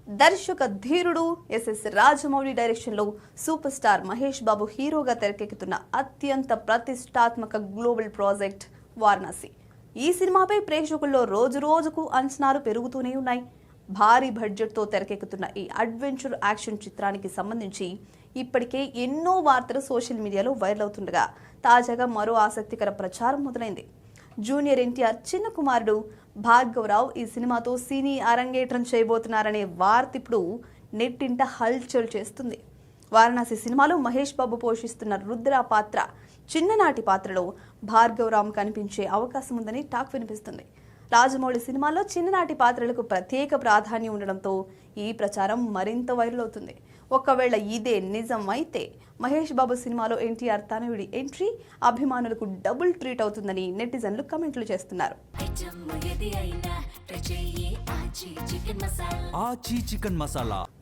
దర్శక ధీరుడు ఎస్ఎస్ రాజమౌళి డైరెక్షన్లో సూపర్ స్టార్ మహేష్ బాబు హీరోగా తెరకెక్కుతున్న అత్యంత ప్రతిష్టాత్మక గ్లోబల్ ప్రాజెక్ట్ వారణాసి. ఈ సినిమాపై ప్రేక్షకుల్లో రోజు రోజుకు అంచనాలు పెరుగుతూనే ఉన్నాయి. భారీ బడ్జెట్తో తెరకెక్కుతున్న ఈ అడ్వెంచర్ యాక్షన్ చిత్రానికి సంబంధించి ఇప్పటికే ఎన్నో వార్తలు సోషల్ మీడియాలో వైరల్ అవుతుండగా తాజాగా మరో ఆసక్తికర ప్రచారం మొదలైంది. జూనియర్ ఎన్టీఆర్ చిన్న కుమారుడు భార్గవరావు ఈ సినిమాతో సినీ అరంగేట్రం చేయబోతున్నారనే వార్త ఇప్పుడు నెట్టింట హల్చల్ చేస్తుంది. వారణాసి సినిమాలో మహేష్ బాబు పోషిస్తున్న రుద్ర పాత్ర చిన్ననాటి పాత్రలో భార్గవరావు కనిపించే అవకాశం ఉందని టాక్ వినిపిస్తుంది. రాజమౌళి సినిమాలో చిన్ననాటి పాత్రలకు ప్రత్యేక ప్రాధాన్యం ఉండడంతో ఈ ప్రచారం మరింత వైరల్ అవుతుంది. ఒకవేళ ఇదే నిజం అయితే మహేష్ బాబు సినిమాలో ఎన్టీఆర్ తనయుడి ఎంట్రీ అభిమానులకు డబుల్ ట్రీట్ అవుతుందని నెటిజన్లు కామెంట్లు చేస్తున్నారు.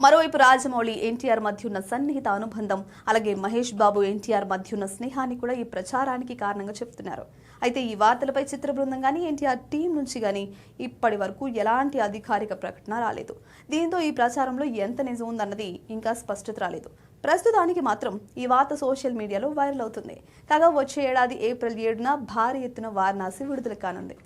మరోవైపు రాజమౌళి ఎన్టీఆర్ మధ్య ఉన్న సన్నిహిత అనుబంధం, అలాగే మహేష్ బాబు ఎన్టీఆర్ మధ్య ఉన్న స్నేహాన్ని కూడా ఈ ప్రచారానికి కారణంగా చెప్తున్నారు. అయితే ఈ వార్తలపై చిత్ర బృందం కానీ ఎన్టీఆర్ టీం నుంచి కానీ ఇప్పటి వరకు ఎలాంటి అధికారిక ప్రకటన రాలేదు. దీంతో ఈ ప్రచారంలో ఎంత నిజం ఉందన్నది ఇంకా స్పష్టత రాలేదు. ప్రస్తుతానికి మాత్రం ఈ వార్త సోషల్ మీడియాలో వైరల్ అవుతుంది. కాగా వచ్చే ఏడాది ఏప్రిల్ 7న భారీ ఎత్తున వారణాసి విడుదల కానుంది.